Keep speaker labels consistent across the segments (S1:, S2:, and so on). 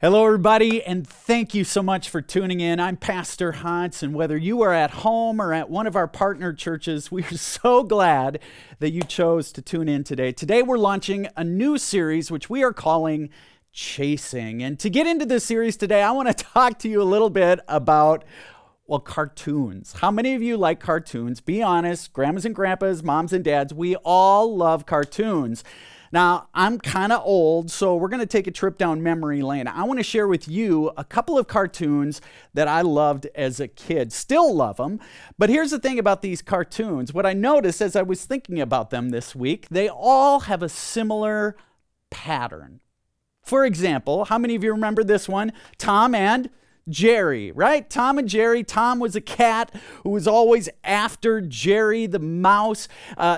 S1: Hello, everybody, and thank you so much for tuning in. I'm Pastor Hans, and whether you are at home or at one of our partner churches, we are so glad that you chose to tune in today. Today, we're launching a new series, which we are calling Chasing. And to get into this series today, I want to talk to you a little bit about cartoons. How many of you like cartoons? Be honest, grandmas and grandpas, moms and dads, we all love cartoons. Now, I'm kind of old, so we're going to take a trip down memory lane. I want to share with you a couple of cartoons that I loved as a kid. Still love them, but here's the thing about these cartoons. What I noticed as I was thinking about them this week, they all have a similar pattern. For example, how many of you remember this one? Tom and Jerry, right? Tom and Jerry. Tom was a cat who was always after Jerry the mouse.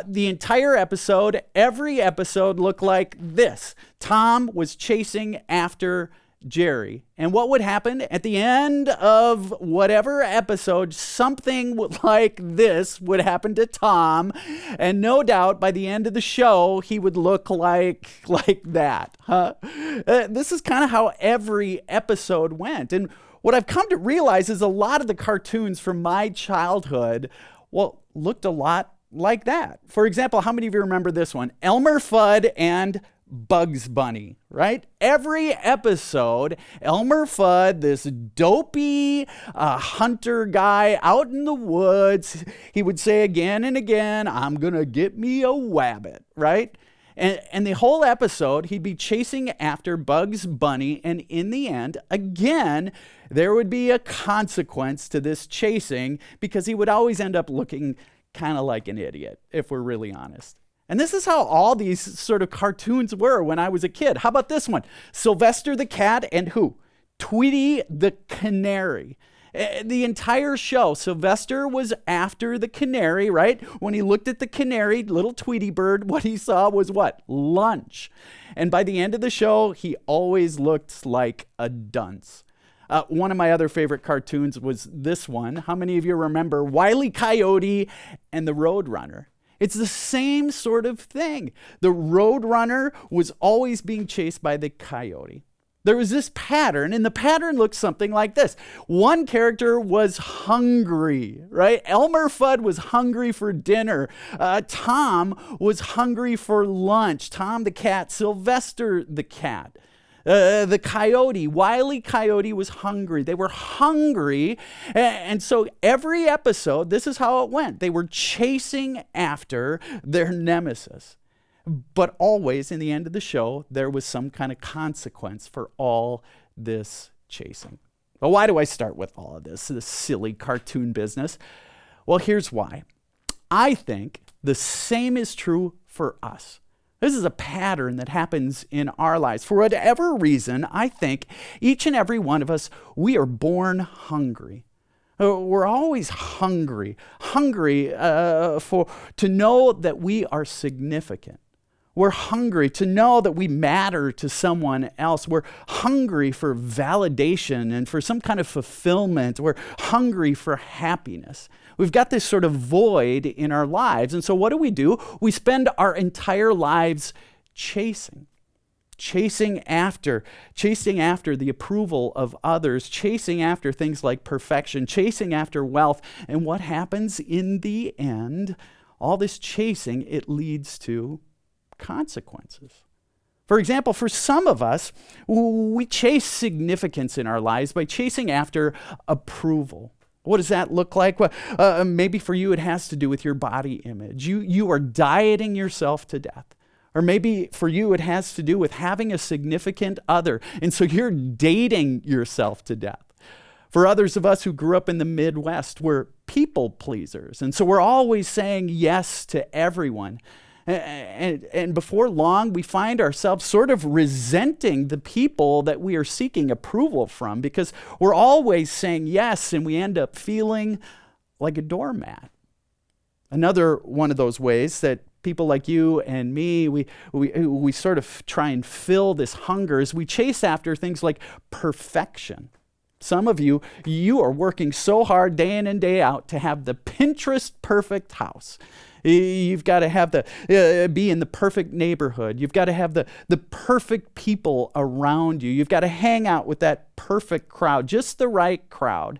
S1: The entire episode, every episode looked like this. Tom was chasing after Jerry. And what would happen at the end of whatever episode? Something like this would happen to Tom. And no doubt by the end of the show, he would look like that. This is kind of how every episode went. And what I've come to realize is a lot of the cartoons from my childhood, looked a lot like that. For example, how many of you remember this one? Elmer Fudd and Bugs Bunny, right? Every episode, Elmer Fudd, this dopey hunter guy out in the woods, he would say again and again, "I'm gonna get me a wabbit," right? And the whole episode, he'd be chasing after Bugs Bunny, and in the end, again, there would be a consequence to this chasing because he would always end up looking kind of like an idiot, if we're really honest. And this is how all these sort of cartoons were when I was a kid. How about this one? Sylvester the cat and who? Tweety the canary. The entire show, Sylvester was after the canary, right? When he looked at the canary, little Tweety bird, what he saw was what? Lunch. And by the end of the show, he always looked like a dunce. One of my other favorite cartoons was this one. How many of you remember Wile E. Coyote and the Roadrunner? It's the same sort of thing. The Roadrunner was always being chased by the coyote. There was this pattern, and the pattern looked something like this. One character was hungry, right? Elmer Fudd was hungry for dinner. Tom was hungry for lunch. Tom the cat, Sylvester the cat. The coyote, Wile E. Coyote was hungry. They were hungry. And so every episode, this is how it went. They were chasing after their nemesis. But always in the end of the show, there was some kind of consequence for all this chasing. Well, why do I start with all of this silly cartoon business? Well, here's why. I think the same is true for us. This is a pattern that happens in our lives. For whatever reason, I think each and every one of us, we are born hungry. We're always hungry to know that we are significant. We're hungry to know that we matter to someone else. We're hungry for validation and for some kind of fulfillment. We're hungry for happiness. We've got this sort of void in our lives. And so what do? We spend our entire lives chasing after the approval of others, chasing after things like perfection, chasing after wealth. And what happens in the end? All this chasing, it leads to consequences. For example, for some of us, we chase significance in our lives by chasing after approval. What does that look like? Well, maybe for you, it has to do with your body image. You are dieting yourself to death. Or maybe for you, it has to do with having a significant other. And so you're dating yourself to death. For others of us who grew up in the Midwest, we're people pleasers. And so we're always saying yes to everyone. And before long, we find ourselves sort of resenting the people that we are seeking approval from because we're always saying yes, and we end up feeling like a doormat. Another one of those ways that people like you and me, we sort of try and fill this hunger is we chase after things like perfection. Some of you are working so hard day in and day out to have the Pinterest perfect house. You've got to have be in the perfect neighborhood. You've got to have the perfect people around you. You've got to hang out with that perfect crowd, just the right crowd.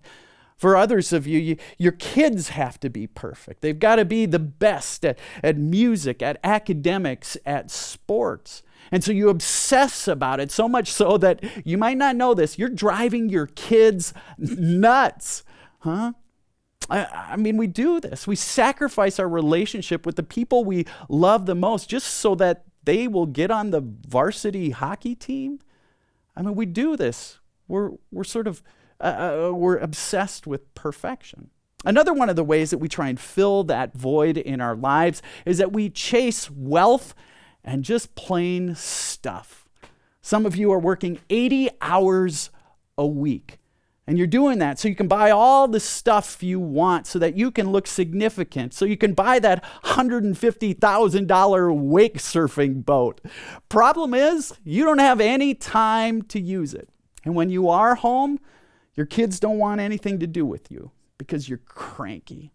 S1: For others of you, your kids have to be perfect. They've got to be the best at music, at academics, at sports. And so you obsess about it so much so that you might not know this. You're driving your kids nuts, huh? I mean, we do this. We sacrifice our relationship with the people we love the most just so that they will get on the varsity hockey team. I mean, we do this. We're obsessed with perfection. Another one of the ways that we try and fill that void in our lives is that we chase wealth and just plain stuff. Some of you are working 80 hours a week. And you're doing that so you can buy all the stuff you want so that you can look significant, so you can buy that $150,000 wake surfing boat. Problem is, you don't have any time to use it. And when you are home, your kids don't want anything to do with you because you're cranky.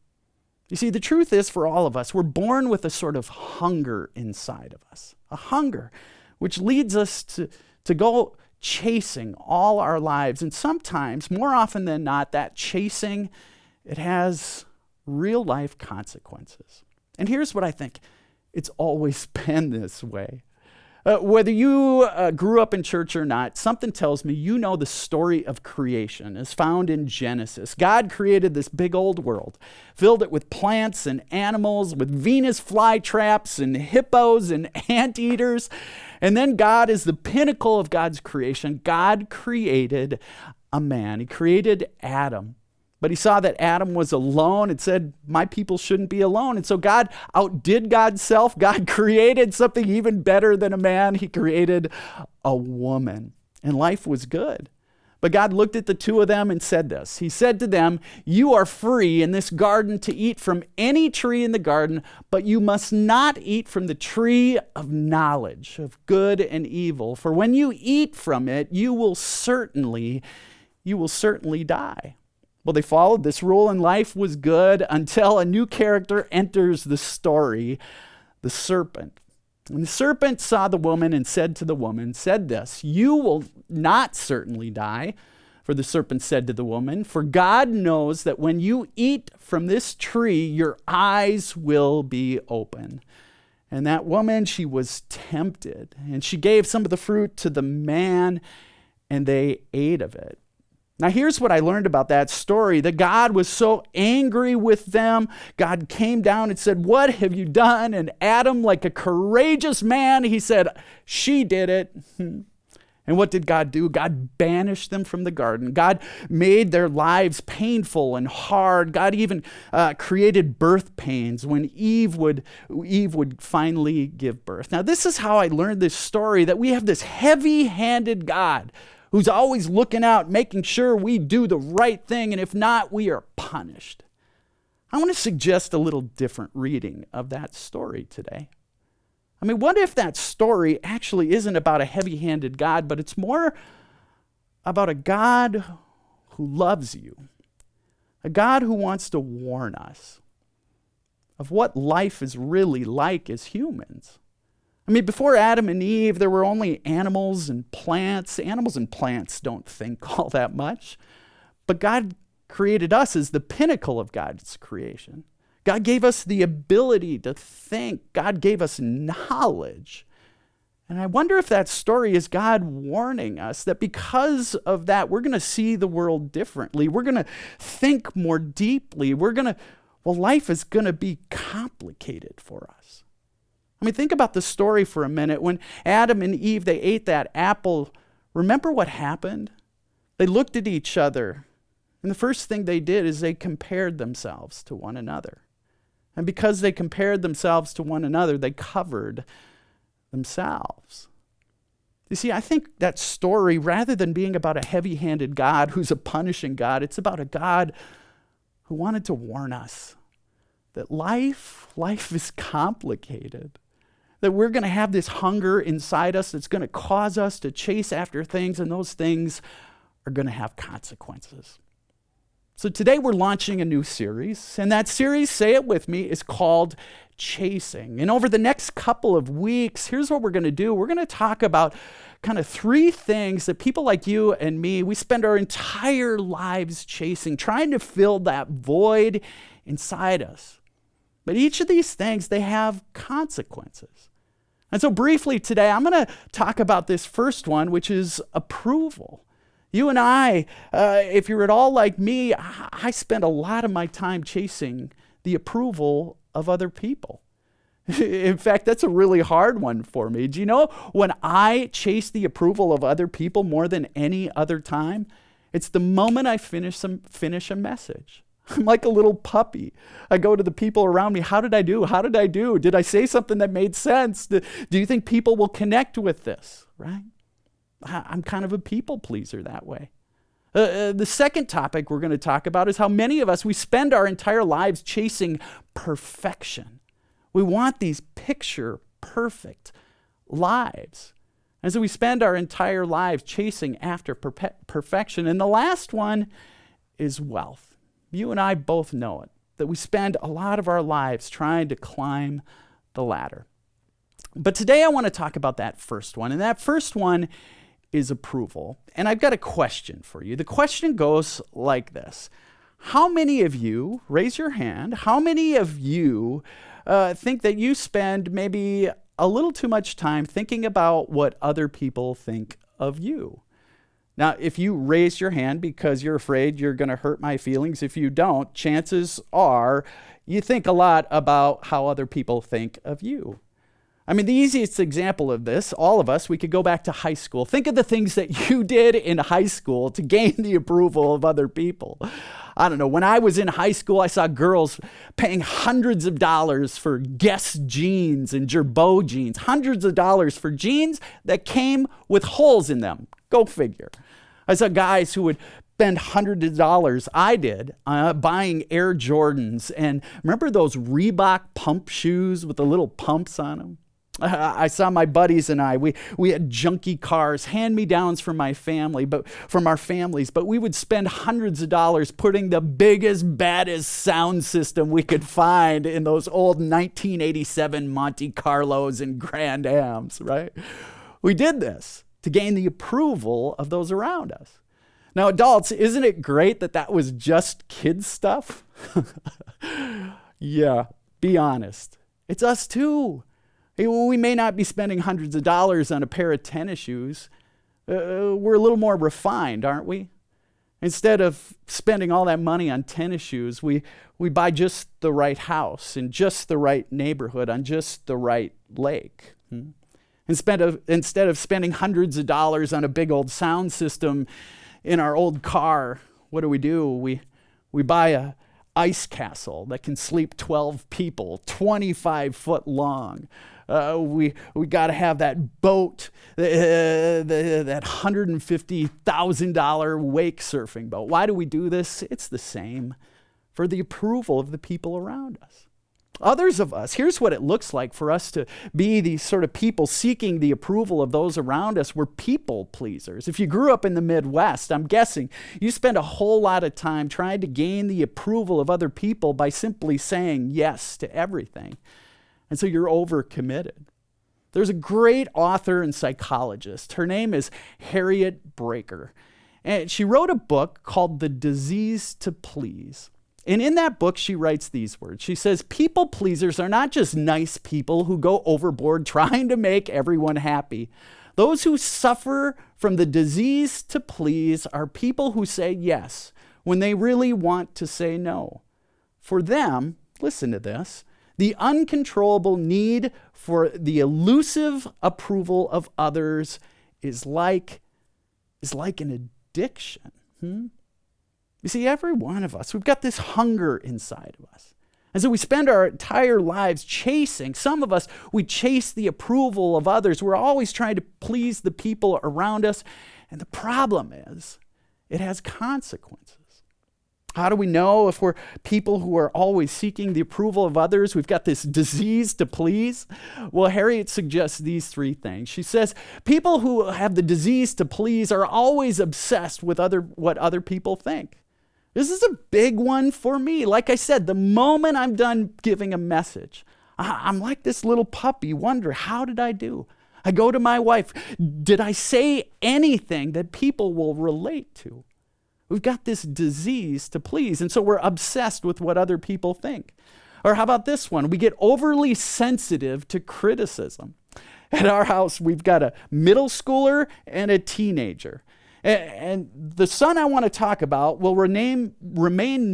S1: You see, the truth is for all of us, we're born with a sort of hunger inside of us, a hunger which leads us to go chasing all our lives. And sometimes, more often than not, that chasing, it has real life consequences. And here's what I think. It's always been this way. Whether you grew up in church or not, something tells me you know the story of creation is found in Genesis. God created this big old world, filled it with plants and animals, with Venus flytraps and hippos and anteaters. And then God is the pinnacle of God's creation. God created a man. He created Adam. But he saw that Adam was alone and said, my people shouldn't be alone. And so God outdid God's self. God created something even better than a man. He created a woman. And life was good. But God looked at the two of them and said this. He said to them, you are free in this garden to eat from any tree in the garden, but you must not eat from the tree of knowledge of good and evil. For when you eat from it, you will certainly die. Well, they followed this rule and life was good until a new character enters the story, the serpent. And the serpent saw the woman and said to the woman, said this, you will not certainly die. For the serpent said to the woman, for God knows that when you eat from this tree, your eyes will be open. And that woman, she was tempted, and she gave some of the fruit to the man, and they ate of it. Now, here's what I learned about that story, that God was so angry with them. God came down and said, what have you done? And Adam, like a courageous man, he said, she did it. And what did God do? God banished them from the garden. God made their lives painful and hard. God even created birth pains when Eve would finally give birth. Now, this is how I learned this story, that we have this heavy-handed God who's always looking out, making sure we do the right thing, and if not, we are punished. I want to suggest a little different reading of that story today. I mean, what if that story actually isn't about a heavy-handed God, but it's more about a God who loves you, a God who wants to warn us of what life is really like as humans. I mean, before Adam and Eve, there were only animals and plants. Animals and plants don't think all that much. But God created us as the pinnacle of God's creation. God gave us the ability to think. God gave us knowledge. And I wonder if that story is God warning us that because of that, we're going to see the world differently. We're going to think more deeply. Life is going to be complicated for us. I mean, think about the story for a minute. When Adam and Eve, they ate that apple, remember what happened? They looked at each other, and the first thing they did is they compared themselves to one another. And because they compared themselves to one another, they covered themselves. You see, I think that story, rather than being about a heavy-handed God who's a punishing God, it's about a God who wanted to warn us that life is complicated. That we're going to have this hunger inside us that's going to cause us to chase after things, and those things are going to have consequences. So today we're launching a new series, and that series, say it with me, is called Chasing. And over the next couple of weeks, here's what we're going to do. We're going to talk about kind of three things that people like you and me, we spend our entire lives chasing, trying to fill that void inside us. But each of these things, they have consequences. And so briefly today, I'm going to talk about this first one, which is approval. You and I, if you're at all like me, I spend a lot of my time chasing the approval of other people. In fact, that's a really hard one for me. Do you know when I chase the approval of other people more than any other time? It's the moment I finish a message. I'm like a little puppy. I go to the people around me. How did I do? How did I do? Did I say something that made sense? Do you think people will connect with this? Right? I'm kind of a people pleaser that way. The second topic we're going to talk about is how many of us, we spend our entire lives chasing perfection. We want these picture perfect lives. And so we spend our entire lives chasing after perfection. And the last one is wealth. You and I both know it, that we spend a lot of our lives trying to climb the ladder. But today I want to talk about that first one. And that first one is approval. And I've got a question for you. The question goes like this. How many of you, raise your hand, how many of you think that you spend maybe a little too much time thinking about what other people think of you? Now, if you raise your hand because you're afraid you're going to hurt my feelings, if you don't, chances are you think a lot about how other people think of you. I mean, the easiest example of this, all of us, we could go back to high school. Think of the things that you did in high school to gain the approval of other people. I don't know, when I was in high school, I saw girls paying hundreds of dollars for Guess jeans and Gerbeau jeans, hundreds of dollars for jeans that came with holes in them. Go figure. I saw guys who would spend hundreds of dollars, I did, buying Air Jordans. And remember those Reebok pump shoes with the little pumps on them? I saw my buddies and I, we had junky cars, hand-me-downs from our families, but we would spend hundreds of dollars putting the biggest, baddest sound system we could find in those old 1987 Monte Carlos and Grand Ams, right? We did this to gain the approval of those around us. Now, adults, isn't it great that that was just kids stuff? Yeah, be honest. It's us too. We may not be spending hundreds of dollars on a pair of tennis shoes. We're a little more refined, aren't we? Instead of spending all that money on tennis shoes, we buy just the right house in just the right neighborhood on just the right lake. Instead of spending hundreds of dollars on a big old sound system in our old car, what do? We buy a ice castle that can sleep 12 people, 25 foot long. We got to have that boat, that $150,000 wake surfing boat. Why do we do this? It's the same, for the approval of the people around us. Others of us, here's what it looks like for us to be these sort of people seeking the approval of those around us. We're people pleasers. If you grew up in the Midwest, I'm guessing you spend a whole lot of time trying to gain the approval of other people by simply saying yes to everything. And so you're overcommitted. There's a great author and psychologist. Her name is Harriet Breaker. And she wrote a book called The Disease to Please. And in that book, she writes these words. She says, people pleasers are not just nice people who go overboard trying to make everyone happy. Those who suffer from the disease to please are people who say yes when they really want to say no. For them, listen to this, the uncontrollable need for the elusive approval of others is like an addiction. You see, every one of us, we've got this hunger inside of us. And so we spend our entire lives chasing. Some of us, we chase the approval of others. We're always trying to please the people around us. And the problem is, it has consequences. How do we know if we're people who are always seeking the approval of others? We've got this disease to please. Well, Harriet suggests these three things. She says, people who have the disease to please are always obsessed with what other people think. This is a big one for me. Like I said, the moment I'm done giving a message, I'm like this little puppy, wonder, how did I do? I go to my wife, did I say anything that people will relate to? We've got this disease to please, and so we're obsessed with what other people think. Or how about this one? We get overly sensitive to criticism. At our house, we've got a middle schooler and a teenager. And the son I want to talk about will remain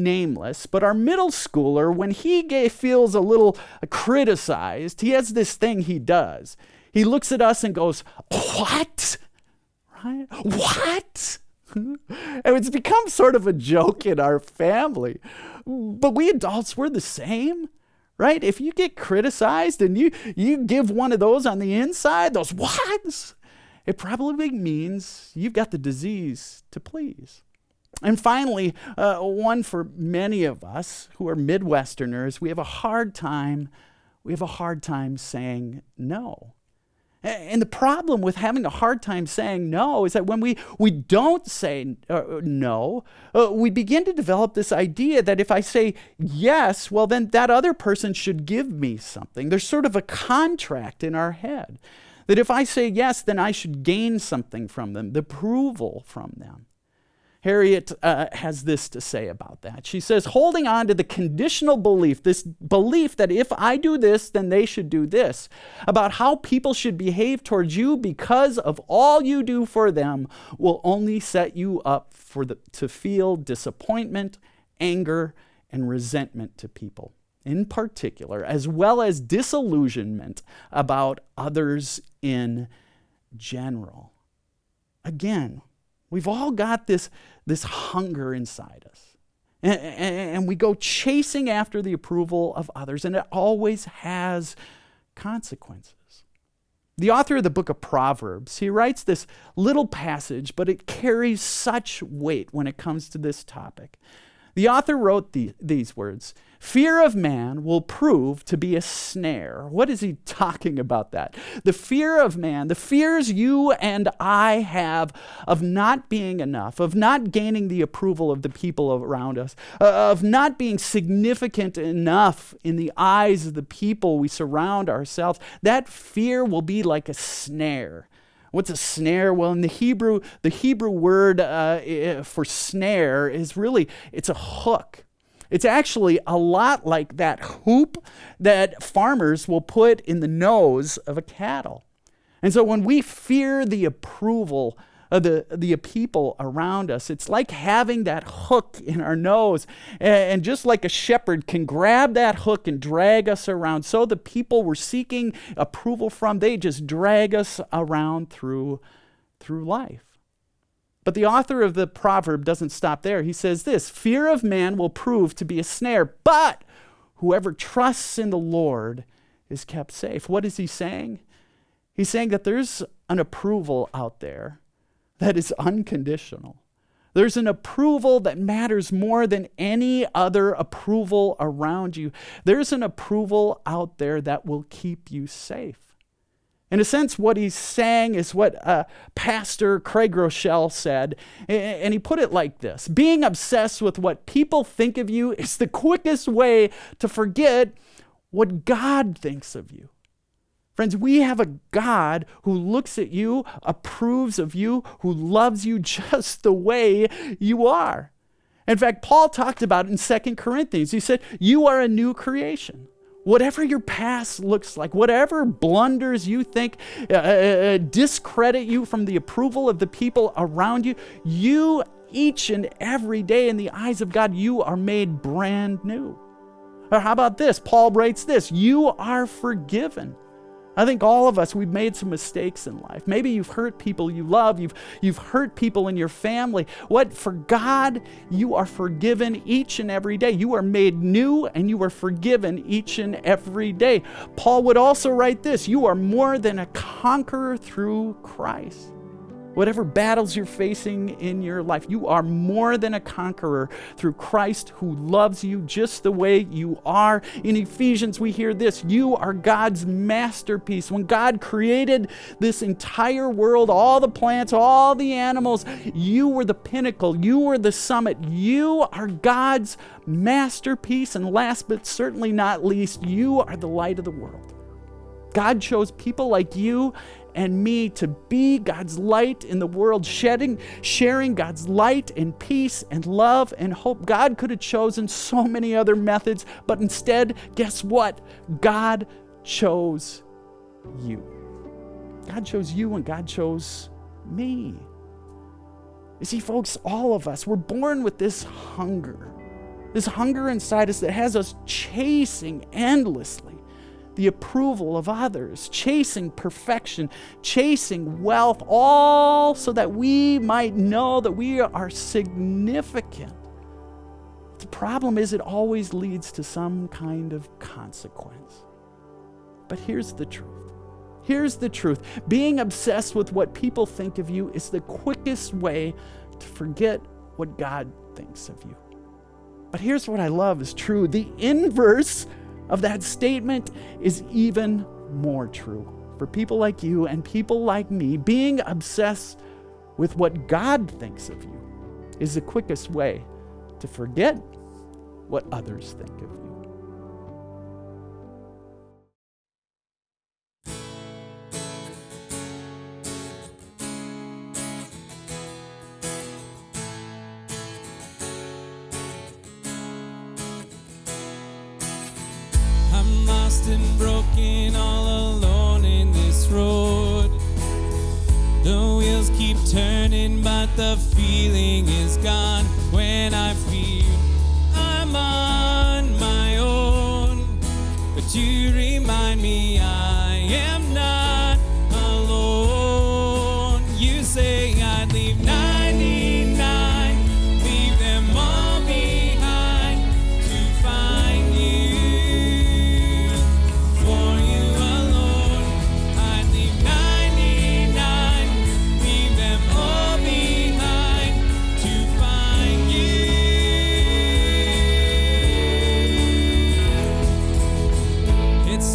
S1: nameless, but our middle schooler, when he feels a little criticized, he has this thing he does. He looks at us and goes, "What?" Right? "What?" And it's become sort of a joke in our family. But we adults, we're the same, right? If you get criticized and you give one of those on the inside, those whats, it probably means you've got the disease to please. And finally, one for many of us who are Midwesterners, we have a hard time saying no. And the problem with having a hard time saying no is that when we don't say no, we begin to develop this idea that if I say yes, well, then that other person should give me something. There's sort of a contract in our head that if I say yes, then I should gain something from them, the approval from them. Harriet has this to say about that. She says, holding on to the conditional belief, this belief that if I do this, then they should do this, about how people should behave towards you because of all you do for them, will only set you up to feel disappointment, anger, and resentment to people in particular, as well as disillusionment about others in general. Again, we've all got this hunger inside us. And we go chasing after the approval of others, and it always has consequences. The author of the book of Proverbs, he writes this little passage, but it carries such weight when it comes to this topic. The author wrote these words, "Fear of man will prove to be a snare." What is he talking about that? The fear of man, the fears you and I have of not being enough, of not gaining the approval of the people around us, of not being significant enough in the eyes of the people we surround ourselves, that fear will be like a snare. What's a snare? Well, in the Hebrew word for snare is really, it's a hook. It's actually a lot like that hoop that farmers will put in the nose of a cattle. And so when we fear the approval of the people around us, it's like having that hook in our nose. And just like a shepherd can grab that hook and drag us around, so the people we're seeking approval from, they just drag us around through life. But the author of the proverb doesn't stop there. He says this, "Fear of man will prove to be a snare, but whoever trusts in the Lord is kept safe." What is he saying? He's saying that there's an approval out there that is unconditional. There's an approval that matters more than any other approval around you. There's an approval out there that will keep you safe. In a sense, what he's saying is what Pastor Craig Rochelle said, and he put it like this: being obsessed with what people think of you is the quickest way to forget what God thinks of you. Friends, we have a God who looks at you, approves of you, who loves you just the way you are. In fact, Paul talked about it in 2 Corinthians. He said, you are a new creation. Whatever your past looks like, whatever blunders you think discredit you from the approval of the people around you, you each and every day in the eyes of God, you are made brand new. Or how about this? Paul writes this, you are forgiven. I think all of us, we've made some mistakes in life. Maybe you've hurt people you love. You've hurt people in your family. What? For God, you are forgiven each and every day. You are made new and you are forgiven each and every day. Paul would also write this, you are more than a conqueror through Christ. Whatever battles you're facing in your life, you are more than a conqueror through Christ who loves you just the way you are. In Ephesians, we hear this: you are God's masterpiece. When God created this entire world, all the plants, all the animals, you were the pinnacle. You were the summit. You are God's masterpiece. And last but certainly not least, you are the light of the world. God chose people like you and me to be God's light in the world, sharing God's light and peace and love and hope. God could have chosen so many other methods, but instead, guess what? God chose you. God chose you and God chose me. You see, folks, all of us, we're born with this hunger inside us that has us chasing endlessly the approval of others, chasing perfection, chasing wealth, all so that we might know that we are significant. The problem is it always leads to some kind of consequence. But here's the truth. Here's the truth. Being obsessed with what people think of you is the quickest way to forget what God thinks of you. But here's what I love is true. The inverse of that statement is even more true. For people like you and people like me, being obsessed with what God thinks of you is the quickest way to forget what others think of you.
S2: And broken, all alone in this road. The wheels keep turning, but the feeling is gone. When I feel I'm on my own, but you remind me I am not alone. You say I'd leave 99, leave them all behind to find you.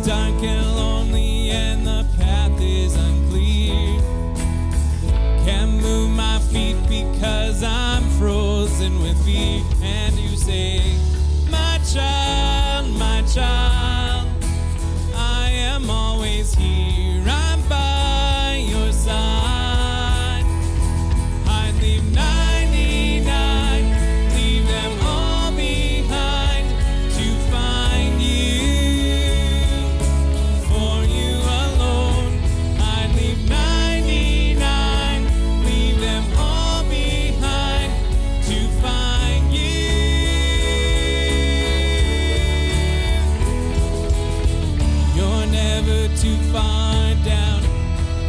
S2: Dark and lonely and the path is unclear. Can't move my feet because I'm frozen with fear. And you say, my child, I am always here. I'm by your side. I'd leave 99, leave them all behind to find you. Too far down,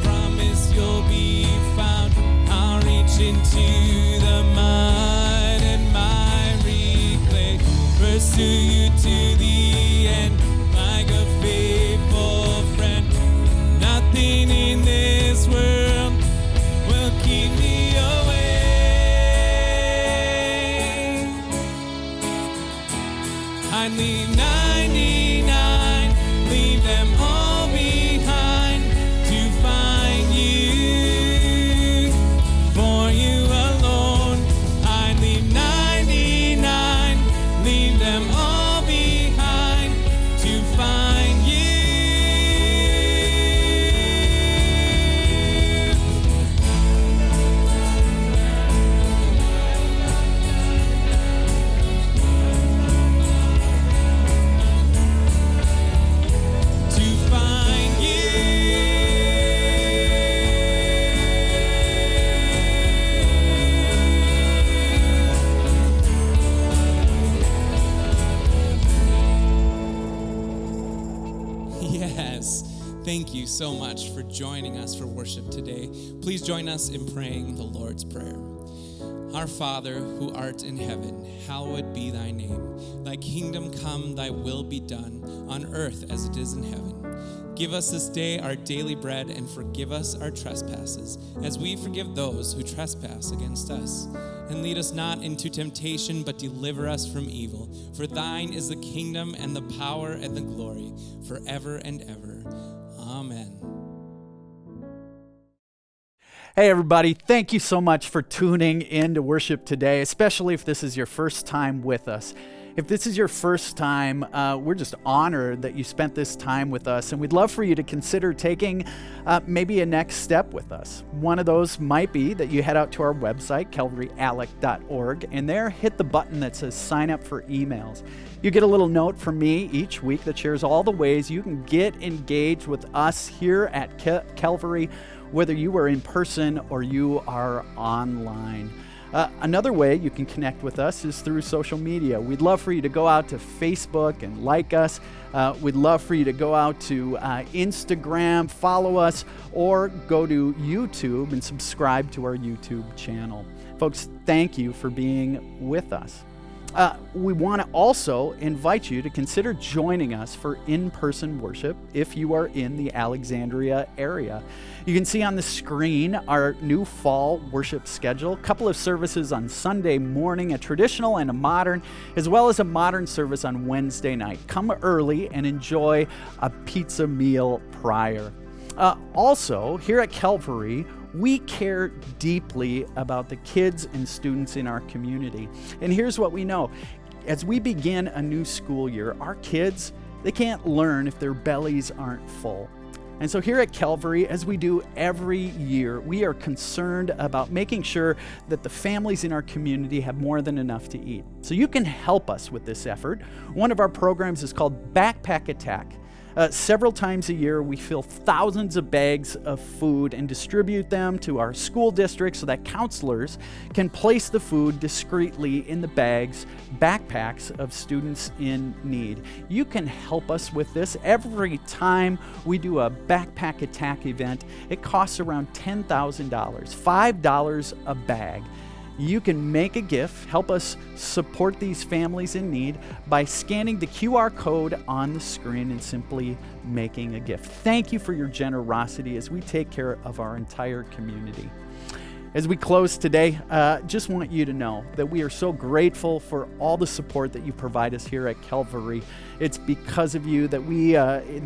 S2: promise you'll be found. I'll reach into the mud and miry clay, pursue you to the end like a faithful friend. Nothing in this world will keep me away. I leave 99, leave them all behind to find you. For you alone, I leave 99, leave them all behind to find you. Thank you so much for joining us for worship today. Please join us in praying the Lord's Prayer. Our Father, who art in heaven, hallowed be thy name. Thy kingdom come, thy will be done, on earth as it is in heaven. Give us this day our daily bread, and forgive us our trespasses, as we forgive those who trespass against us. And lead us not into temptation, but deliver us from evil. For thine is the kingdom and the power and the glory, forever and ever. Amen.
S1: Hey everybody, thank you so much for tuning in to worship today, especially if this is your first time with us. If this is your first time, we're just honored that you spent this time with us, and we'd love for you to consider taking maybe a next step with us. One of those might be that you head out to our website, calvaryalec.org, and there hit the button that says sign up for emails. You get a little note from me each week that shares all the ways you can get engaged with us here at Calvary, whether you are in person or you are online. Another way you can connect with us is through social media. We'd love for you to go out to Facebook and like us. We'd love for you to go out to Instagram, follow us, or go to YouTube and subscribe to our YouTube channel. Folks, thank you for being with us. We want to also invite you to consider joining us for in-person worship if you are in the Alexandria area. You can see on the screen our new fall worship schedule, a couple of services on Sunday morning, a traditional and a modern, as well as a modern service on Wednesday night. Come early and enjoy a pizza meal prior. Also, here at Calvary, we care deeply about the kids and students in our community. And here's what we know. As we begin a new school year, our kids, they can't learn if their bellies aren't full. And so here at Calvary, as we do every year, we are concerned about making sure that the families in our community have more than enough to eat. So you can help us with this effort. One of our programs is called Backpack Attack. Several times a year, we fill thousands of bags of food and distribute them to our school districts so that counselors can place the food discreetly in the backpacks of students in need. You can help us with this. Every time we do a Backpack Attack event, it costs around $10,000, $5 a bag. You can make a gift, help us support these families in need by scanning the QR code on the screen and simply making a gift. Thank you for your generosity as we take care of our entire community. As we close today, just want you to know that we are so grateful for all the support that you provide us here at Calvary. It's because of you that we,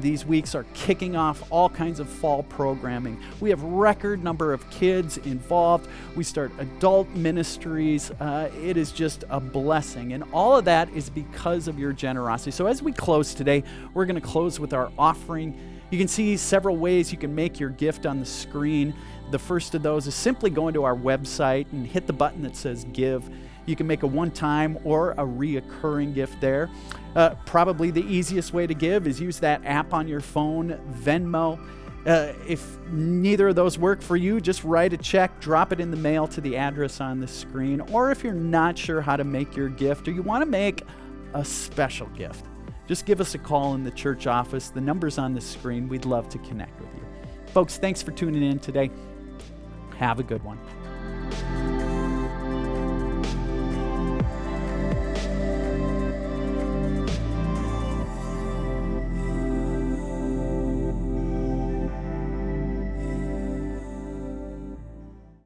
S1: these weeks, are kicking off all kinds of fall programming. We have record number of kids involved. We start adult ministries. It is just a blessing. And all of that is because of your generosity. So as we close today, we're going to close with our offering. You can see several ways you can make your gift on the screen. The first of those is simply going to our website and hit the button that says Give. You can make a one-time or a reoccurring gift there. Probably the easiest way to give is use that app on your phone, Venmo. If neither of those work for you, just write a check, drop it in the mail to the address on the screen. Or if you're not sure how to make your gift or you want to make a special gift, just give us a call in the church office. The number's on the screen. We'd love to connect with you. Folks, thanks for tuning in today. Have a good one.